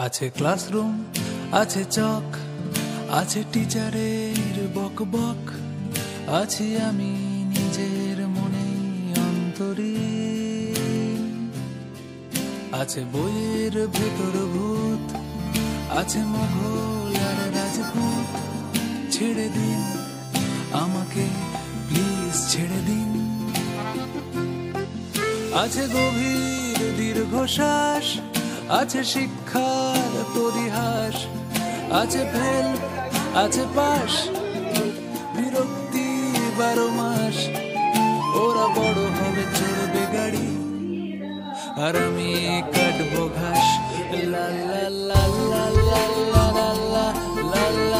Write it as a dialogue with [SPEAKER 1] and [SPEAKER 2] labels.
[SPEAKER 1] আছে ক্লাসরুম, আছে চক, আছে টিচারের বক বক, আছি আমি নিজের মনে অন্তরে। আছে বইয়ের ভেতর ভূত, আছে মোঘল আর রাজপুত। ছেড়ে দিন আমাকে, প্লিজ ছেড়ে দিন। আছে গভীর দীর্ঘশ্বাস, আছে শিক্ষার পরিহাস, আছে ফেল, আছে পাশ, বিরক্তি 12 মাস। ওরা বড় হবে, চড়বে গাড়ি, আর আমি কাটবো ঘাস। লা লা লা লা লা লা লা লা লা।